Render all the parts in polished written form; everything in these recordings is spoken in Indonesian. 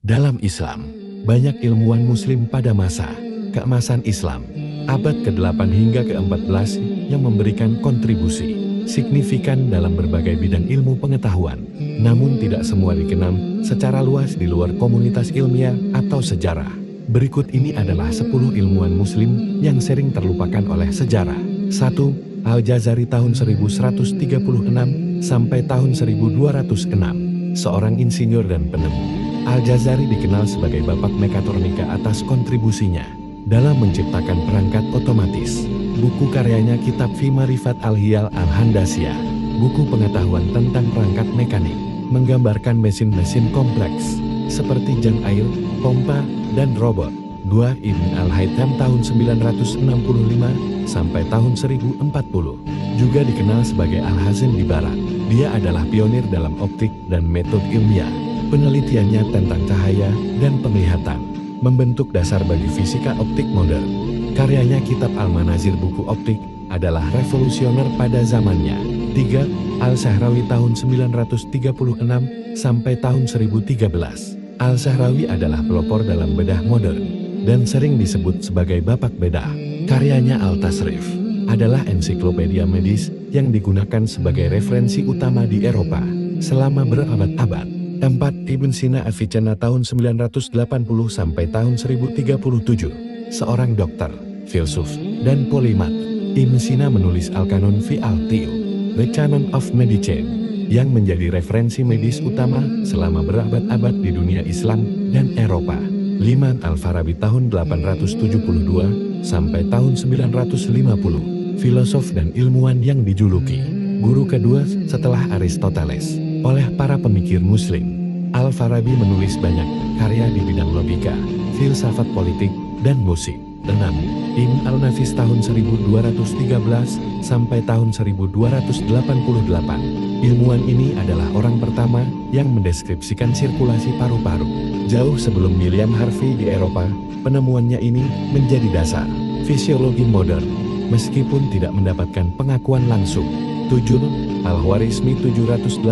Dalam Islam, banyak ilmuwan Muslim pada masa keemasan Islam, abad ke-8 hingga ke-14 yang memberikan kontribusi signifikan dalam berbagai bidang ilmu pengetahuan. Namun tidak semua dikenal secara luas di luar komunitas ilmiah atau sejarah. Berikut ini adalah 10 ilmuwan Muslim yang sering terlupakan oleh sejarah. 1. Al-Jazari tahun 1136 sampai tahun 1206, seorang insinyur dan penemu. Al-Jazari dikenal sebagai bapak mekatronika atas kontribusinya dalam menciptakan perangkat otomatis. Buku karyanya Kitab Fi Ma'rifat Al-Hiyal Al-Handasiyah, buku pengetahuan tentang perangkat mekanik, menggambarkan mesin-mesin kompleks seperti jam air, pompa, dan robot. 2. Ibn Al-Haytham tahun 965 sampai tahun 1040, juga dikenal sebagai Al-Hazim di Barat. Dia adalah pionir dalam optik dan metode ilmiah. Penelitiannya tentang cahaya dan penglihatan membentuk dasar bagi fisika optik modern. Karyanya Kitab Al-Manazir buku optik adalah revolusioner pada zamannya. 3. Al-Sahrawi tahun 936 sampai tahun 1013. Al-Sahrawi adalah pelopor dalam bedah modern dan sering disebut sebagai bapak bedah. Karyanya Al-Tasrif adalah ensiklopedia medis yang digunakan sebagai referensi utama di Eropa selama berabad-abad. 4. Ibn Sina Avicenna tahun 980 sampai tahun 1037, seorang dokter, filsuf, dan polimat. Ibn Sina menulis Al-Kanon fi Al-Tiyu, The Canon of Medicine, yang menjadi referensi medis utama selama berabad-abad di dunia Islam dan Eropa. 5. Al-Farabi tahun 872 sampai tahun 950, filosof dan ilmuwan yang dijuluki guru kedua setelah Aristoteles oleh para pemikir Muslim. Al-Farabi menulis banyak karya di bidang logika, filsafat politik, dan musik. 6. Ibn Al-Nafis tahun 1213 sampai tahun 1288. Ilmuwan ini adalah orang pertama yang mendeskripsikan sirkulasi paru-paru. Jauh sebelum William Harvey di Eropa, penemuannya ini menjadi dasar fisiologi modern, meskipun tidak mendapatkan pengakuan langsung. 7. Al-Khwarizmi 780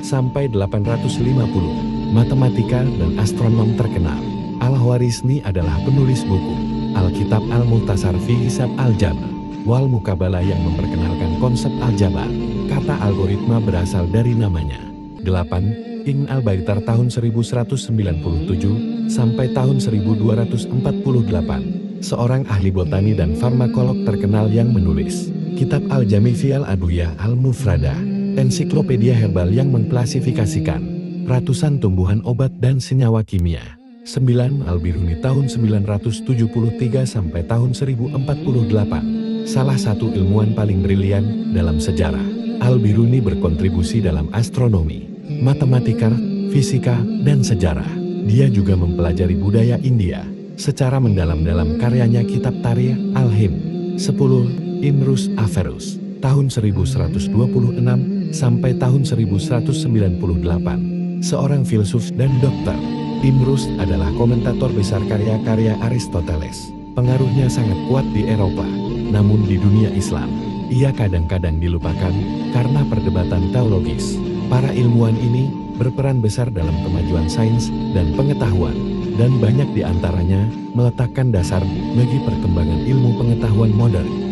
sampai 850, matematika dan astronom terkenal. Al-Khwarizmi adalah penulis buku Al-Kitab Al-Muhtasar fi Hisab Al-Jabr wal Mukabalah yang memperkenalkan konsep aljabar. Kata algoritma berasal dari namanya. 8. Ibn Al-Baitar tahun 1197 sampai tahun 1248, seorang ahli botani dan farmakolog terkenal yang menulis Kitab Al-Jami fi Al-Adwiyah Al-Mufradah, ensiklopedia herbal yang mengklasifikasikan ratusan tumbuhan obat dan senyawa kimia. 9. Al-Biruni tahun 973 sampai tahun 1048, salah satu ilmuwan paling brilian dalam sejarah. Al-Biruni berkontribusi dalam astronomi, matematika, fisika, dan sejarah. Dia juga mempelajari budaya India secara mendalam dalam karyanya Kitab Tarikh Al-Hind. 10. Imrus Averus tahun 1126 sampai tahun 1198, seorang filsuf dan dokter. Imrus adalah komentator besar karya-karya Aristoteles. Pengaruhnya sangat kuat di Eropa, namun di dunia Islam ia kadang-kadang dilupakan karena perdebatan teologis. Para ilmuwan ini berperan besar dalam kemajuan sains dan pengetahuan, dan banyak di antaranya meletakkan dasar bagi perkembangan ilmu pengetahuan modern.